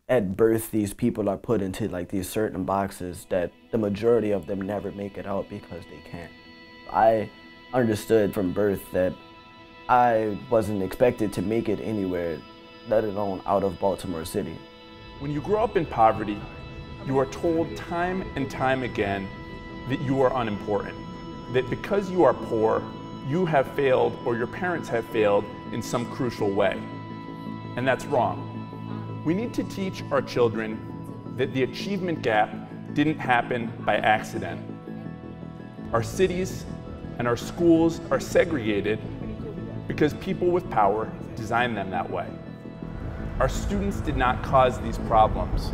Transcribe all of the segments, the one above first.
at birth, these people are put into like these certain boxes that the majority of them never make it out because they can't. I understood from birth that I wasn't expected to make it anywhere, let alone out of Baltimore City. When you grow up in poverty, you are told time and time again that you are unimportant, that because you are poor, you have failed or your parents have failed in some crucial way. And that's wrong. We need to teach our children that the achievement gap didn't happen by accident. Our cities and our schools are segregated because people with power designed them that way. Our students did not cause these problems,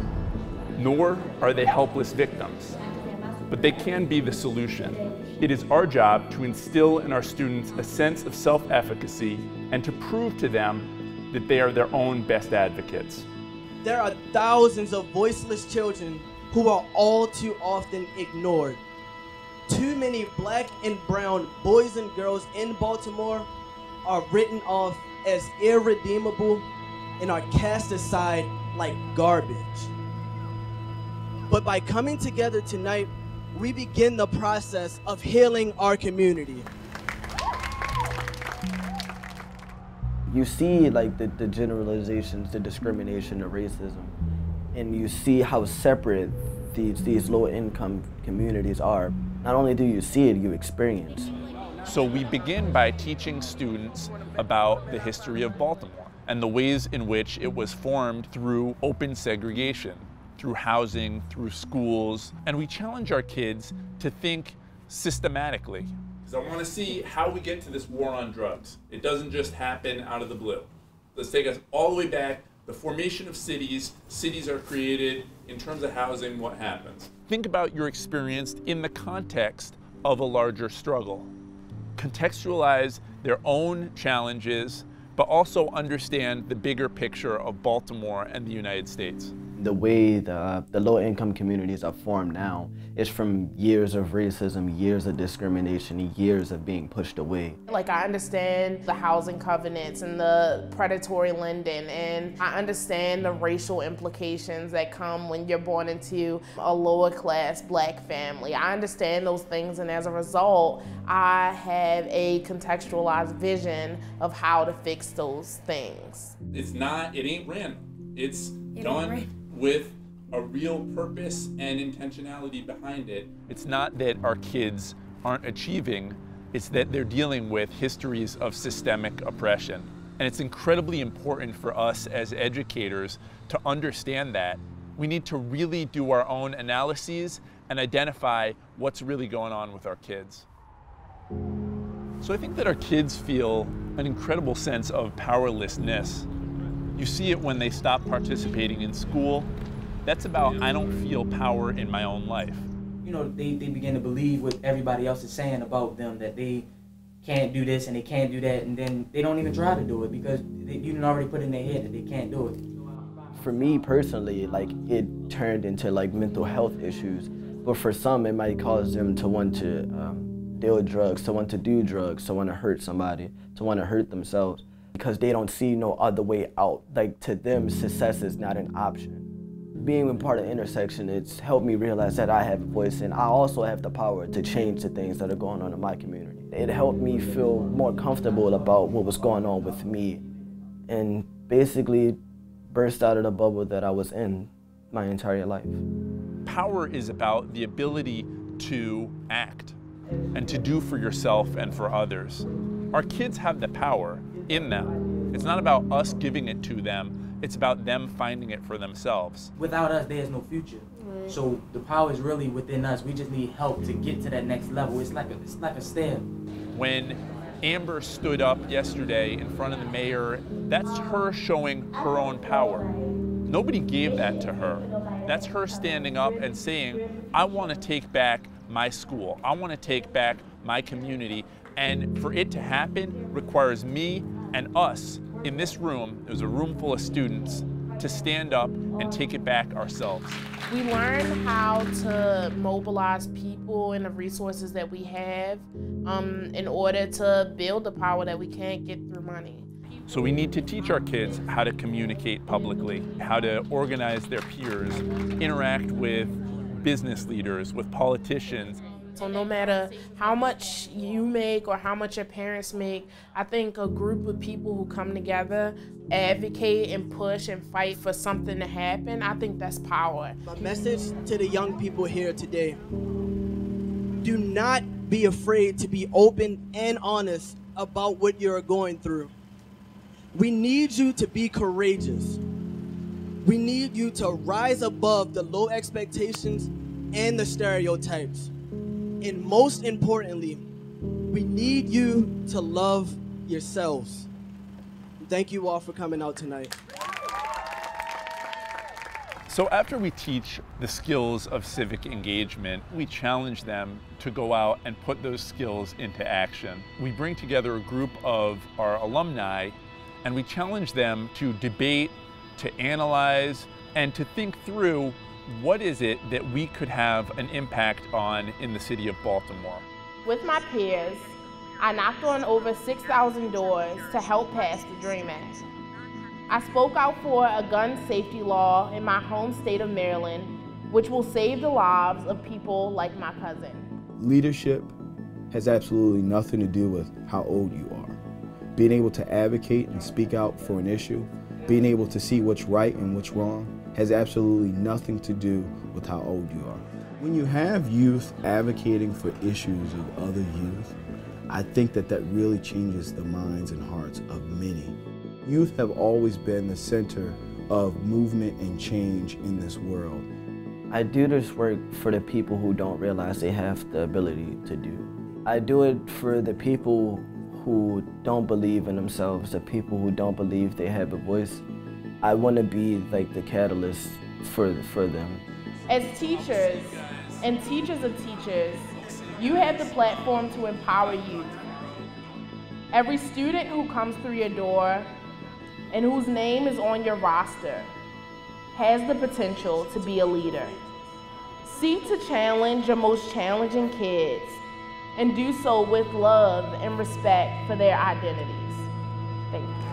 nor are they helpless victims, but they can be the solution. It is our job to instill in our students a sense of self-efficacy and to prove to them that they are their own best advocates. There are thousands of voiceless children who are all too often ignored. Too many black and brown boys and girls in Baltimore are written off as irredeemable and are cast aside like garbage. But by coming together tonight, we begin the process of healing our community. You see like the generalizations, the discrimination, the racism, and you see how separate these low-income communities are. Not only do you see it, you experience. So we begin by teaching students about the history of Baltimore and the ways in which it was formed through open segregation, through housing, through schools, and we challenge our kids to think systematically. Because I want to see how we get to this war on drugs. It doesn't just happen out of the blue. Let's take us all the way back. The formation of cities. Cities are created in terms of housing. What happens? Think about your experience in the context of a larger struggle. Contextualize their own challenges, but also understand the bigger picture of Baltimore and the United States. The way the low-income communities are formed now is from years of racism, years of discrimination, years of being pushed away. Like, I understand the housing covenants and the predatory lending, and I understand the racial implications that come when you're born into a lower class black family. I understand those things, and as a result, I have a contextualized vision of how to fix those things. It ain't random. It's done with a real purpose and intentionality behind it. It's not that our kids aren't achieving, it's that they're dealing with histories of systemic oppression. And it's incredibly important for us as educators to understand that. We need to really do our own analyses and identify what's really going on with our kids. So I think that our kids feel an incredible sense of powerlessness. You see it when they stop participating in school. That's about, I don't feel power in my own life. You know, they begin to believe what everybody else is saying about them, that they can't do this and they can't do that, and then they don't even try to do it because you done already put in their head that they can't do it. For me personally, like, it turned into like mental health issues, but for some it might cause them to want to deal with drugs, to want to do drugs, to want to hurt somebody, to want to hurt themselves, because they don't see no other way out. Like, to them, success is not an option. Being a part of Intersection, it's helped me realize that I have a voice and I also have the power to change the things that are going on in my community. It helped me feel more comfortable about what was going on with me and basically burst out of the bubble that I was in my entire life. Power is about the ability to act and to do for yourself and for others. Our kids have the power in them. It's not about us giving it to them. It's about them finding it for themselves. Without us, there's no future. So the power is really within us. We just need help to get to that next level. It's like a stair. When Amber stood up yesterday in front of the mayor, that's her showing her own power. Nobody gave that to her. That's her standing up and saying, I want to take back my school. I want to take back my community. And for it to happen requires me and us in this room, there's a room full of students, to stand up and take it back ourselves. We learn how to mobilize people and the resources that we have in order to build the power that we can't get through money. So we need to teach our kids how to communicate publicly, how to organize their peers, interact with business leaders, with politicians. So no matter how much you make or how much your parents make, I think a group of people who come together, advocate and push and fight for something to happen, I think that's power. My message to the young people here today: do not be afraid to be open and honest about what you're going through. We need you to be courageous. We need you to rise above the low expectations and the stereotypes. And most importantly, we need you to love yourselves. Thank you all for coming out tonight. So after we teach the skills of civic engagement, we challenge them to go out and put those skills into action. We bring together a group of our alumni and we challenge them to debate, to analyze, and to think through what is it that we could have an impact on in the city of Baltimore. With my peers, I knocked on over 6,000 doors to help pass the DREAM Act. I spoke out for a gun safety law in my home state of Maryland, which will save the lives of people like my cousin. Leadership has absolutely nothing to do with how old you are. Being able to advocate and speak out for an issue, being able to see what's right and what's wrong, has absolutely nothing to do with how old you are. When you have youth advocating for issues of other youth, I think that really changes the minds and hearts of many. Youth have always been the center of movement and change in this world. I do this work for the people who don't realize they have the ability to do. I do it for the people who don't believe in themselves, the people who don't believe they have a voice. I want to be like the catalyst for them. As teachers and teachers of teachers, you have the platform to empower youth. Every student who comes through your door and whose name is on your roster has the potential to be a leader. Seek to challenge your most challenging kids and do so with love and respect for their identities. Thank you.